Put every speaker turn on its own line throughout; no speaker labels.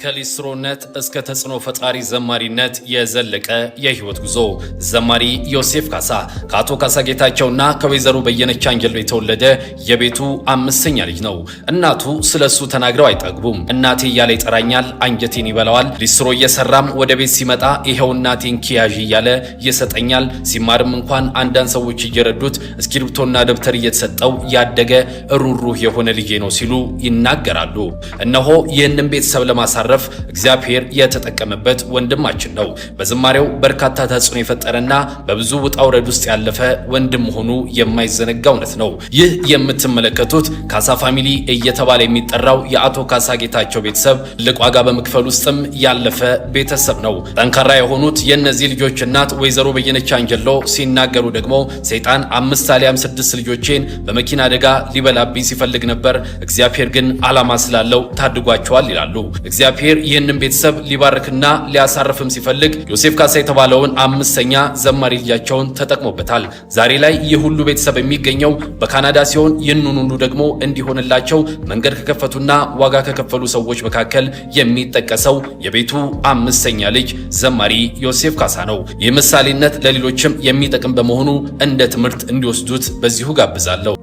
ከሊስትሮነት እስከ ተጽዕኖ ፈጣሪ ዘማሪነት የዘለቀ የህይወት ጉዞ። ዘማሪ ዮሴፍ ካሳ ከአቶ ካሳ ጌታቸውና ከወይዘሮ በየነች አንጀሎ የተወለደ የቤቱ አምስተኛ ልጅ ነው። እናቱ ስለሱ ተናግረው አይጠግቡም። እናቴ እያለ ይጠራኛል፣ አንጀቴን ይበላዋል። ሊስትሮ እየሰራም ወደ ቤት ሲመጣ ይሄው እናቴን ኪያዥ እያለ ይሰጠኛል። ሲማርም እንኳን አንዳንድ ሰዎች እየረዱት እስክሪብቶና ደብተር እየተሰጠው ያደገ ሩሩህ የሆነ ልጄ ነው ሲሉ ይናገራሉ። እነሆ ይህንን ቤተሰብ ለማሳረፍ እግዚአብሔር የተጠቀመበት ወንድማችን ነው። በዝማሬው በርካታ ተጽዕኖ የፈጠረና በብዙ ውጣ ውረድ ውስጥ ያለፈ ወንድም ሆኑ የማይዘነጋ እውነት ነው። ይህ የምትመለከቱት ካሳ ፋሚሊ እየተባለ የሚጠራው የአቶ ካሳ ጌታቸው ቤተሰብ ትልቅ ዋጋ በመክፈል ውስጥም ያለፈ ቤተሰብ ነው። ጠንካራ የሆኑት የእነዚህ ልጆች እናት ወይዘሮ በየነች አንጀሎ ሲናገሩ ደግሞ ሰይጣን 5 አሊያም 6 ልጆቼን በመኪና አደጋ ሊበላብኝ ሲፈልግ ነበር፣ እግዚአብሔር ግን ዓላማ ስላለው ታድጓቸዋል ይላሉ። እግዚአብሔር ይህንን ቤተሰብ ሊባርክና ሊያሳርፍም ሲፈልግ ዮሴፍ ካሳ የተባለውን አምስተኛ ዘማሪ ልጃቸውን ተጠቅሞበታል። ዛሬ ላይ ይህ ሁሉ ቤተሰብ የሚገኘው በካናዳ ሲሆን ይህንን ሁሉ ደግሞ እንዲሆንላቸው መንገድ ከከፈቱና ዋጋ ከከፈሉ ሰዎች መካከል የሚጠቀሰው የቤቱ አምስተኛ ልጅ ዘማሪ ዮሴፍ ካሳ ነው። ይህ ምሳሌነት ለሌሎችም የሚጠቅም በመሆኑ እንደ ትምህርት እንዲወስዱት በዚሁ ጋብዛለሁ።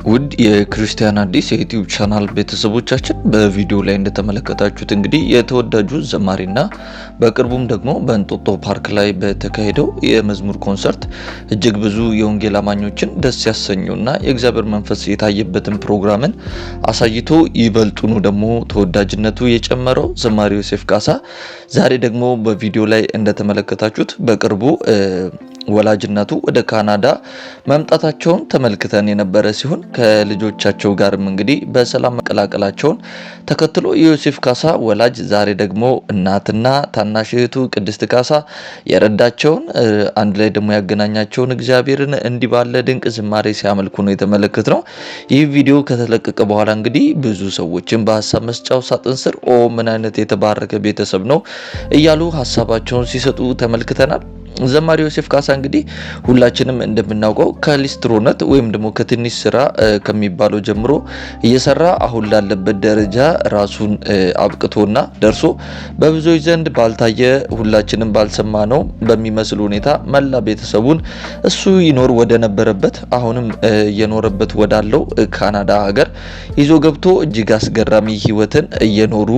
ውድ የክርስቲያን አዲስ የዩቲዩብ ቻናል ቤተሰቦቻችን በቪዲዮ ላይ እንደተመለከታችሁት እንግዲህ የተወዳጁ ዘማሪና በቅርቡም ደግሞ በእንጦጦ ፓርክ ላይ በተካሄደው የመዝሙር ኮንሰርት እጅግ ብዙ የወንጌል አማኞችን ደስ ያሰኙና የእግዚአብሔር መንፈስ የታየበትን ፕሮግራምን አሳይቶ ይበልጡኑ ደግሞ ተወዳጅነቱ የጨመረው ዘማሪ ዮሴፍ ካሳ ዛሬ ደግሞ በቪዲዮ ላይ እንደተመለከታችሁት በቅርቡ ወላጅነቱ ወደ ካናዳ መምጣታቸውን ተመልክተን የነበረ ሲሆን ከልጆቻቸው ጋርም እንግዲህ በሰላም መቀላቀላቸውን ተከትሎ የዮሴፍ ካሳ ወላጅ ዛሬ ደግሞ እናትና ታናሽ እህቱ ቅድስት ካሳ የረዳቸውን አንድ ላይ ደግሞ ያገናኛቸውን እግዚአብሔርን እንዲህ ባለ ድንቅ ዝማሬ ሲያመልኩ ነው የተመለከትነው። ይህ ቪዲዮ ከተለቀቀ በኋላ እንግዲህ ብዙ ሰዎችን በሀሳብ መስጫው ሳጥን ስር ምን አይነት የተባረከ ቤተሰብ ነው እያሉ ሀሳባቸውን ሲሰጡ ተመልክተናል። ዘማሪ ዮሴፍ ካሳ እንግዲህ ሁላችንም እንደምናውቀው ከሊስትሮነት ወይም ደግሞ ከትንሽ ስራ ከሚባለው ጀምሮ እየሰራ አሁን ላለበት ደረጃ ራሱን አብቅቶና ደርሶ በብዙዎች ዘንድ ባልታየ ሁላችንም ባልሰማነው በሚመስል ሁኔታ መላ ቤተሰቡን እሱ ይኖር ወደ ነበረበት አሁንም እየኖረበት ወዳለው ካናዳ ሀገር ይዞ ገብቶ እጅግ አስገራሚ ህይወትን እየኖሩ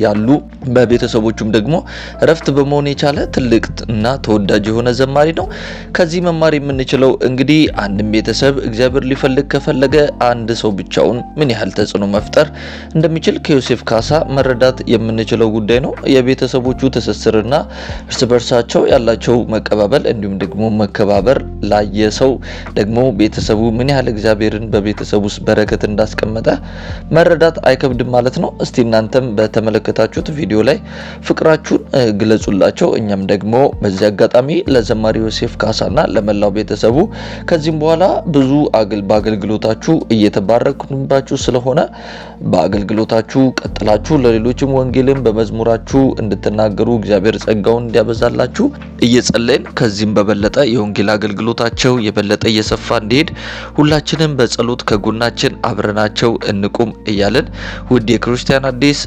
ያሉ በቤተሰቦቹም ደግሞ ረፍት በመሆን የቻለ ትልቅና ተወዳጅ የሆነ ዘማሪ ነው። ከዚህ መማር የምንችለው እንግዲህ አንድም ቤተሰብ እግዚአብሔር ሊፈልግ ከፈለገ አንድ ሰው ብቻውን ምን ያህል ተጽዕኖ መፍጠር እንደሚችል ከዮሴፍ ካሳ መረዳት የምንችለው ጉዳይ ነው። የቤተሰቦቹ ትስስርና እርስ በርሳቸው ያላቸው መቀባበል እንዲሁም ደግሞ መከባበር ላየ ሰው ደግሞ ቤተሰቡ ምን ያህል እግዚአብሔርን በቤተሰቡ ውስጥ በረከት እንዳስቀመጠ መረዳት አይከብድም ማለት ነው። እስቲ እናንተም በተመለከታችሁት ቪዲዮ ላይ ፍቅራችሁን ግለጹላቸው። እኛም ደግሞ በዚህ አጋጣሚ ለዘማሪ ዮሴፍ ካሳና ለመላው ቤተሰቡ ከዚህም በኋላ ብዙ በአገልግሎታችሁ እየተባረክንባችሁ ስለሆነ በአገልግሎታችሁ ቀጥላችሁ ለሌሎችም ወንጌልን በመዝሙራችሁ እንድትናገሩ እግዚአብሔር ጸጋውን እንዲያበዛላችሁ እየጸለይን ከዚህም በበለጠ የወንጌል አገልግሎታቸው የበለጠ እየሰፋ እንዲሄድ ሁላችንም በጸሎት ከጎናችን አብረናቸው እንቁም እያለን ውድ የክርስቲያን አዲስ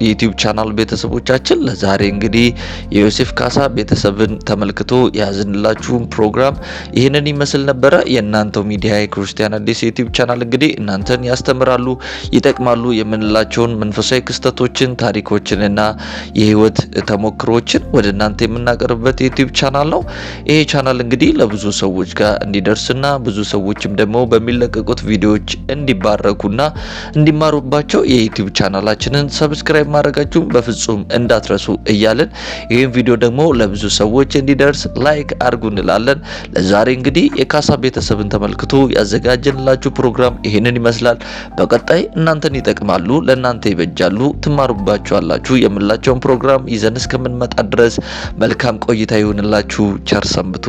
የዩቲዩብ ቻናል ቤተሰቦቻችን ለዛሬ እንግዲህ የዮሴፍ ካሳ ቤተሰብን ተመልክቶ ያዝንላችሁን ፕሮግራም ይህንን ይመስል ነበረ። የእናንተው ሚዲያ የክርስቲያን አዲስ ዩቲዩብ ቻናል እንግዲህ እናንተን ያስተምራሉ፣ ይጠቅማሉ የምንላቸውን መንፈሳዊ ክስተቶችን፣ ታሪኮችንና የህይወት ተሞክሮችን ወደ እናንተ የምናቀርብበት ዩቲዩብ ቻናል ነው። ይሄ ቻናል እንግዲህ ለብዙ ሰዎች ጋር እንዲደርስና ብዙ ሰዎችም ደግሞ በሚለቀቁት ቪዲዮዎች እንዲባረኩና እንዲማሩባቸው የዩቲዩብ ቻናላችንን ሰብስክራይብ ማድረጋችሁን በፍጹም እንዳትረሱ እያልን ይህን ቪዲዮ ደግሞ ለብዙ ሰዎች እንዲደርስ ላይክ አድርጉ እንላለን። ለዛሬ እንግዲህ የካሳ ቤተሰብን ተመልክቶ ያዘጋጀንላችሁ ፕሮግራም ይህንን ይመስላል። በቀጣይ እናንተን ይጠቅማሉ፣ ለእናንተ ይበጃሉ፣ ትማሩባችኋላችሁ የምላቸውን ፕሮግራም ይዘን እስከምንመጣ ድረስ መልካም ቆይታ ይሁንላችሁ። ቸር ሰንብቱ።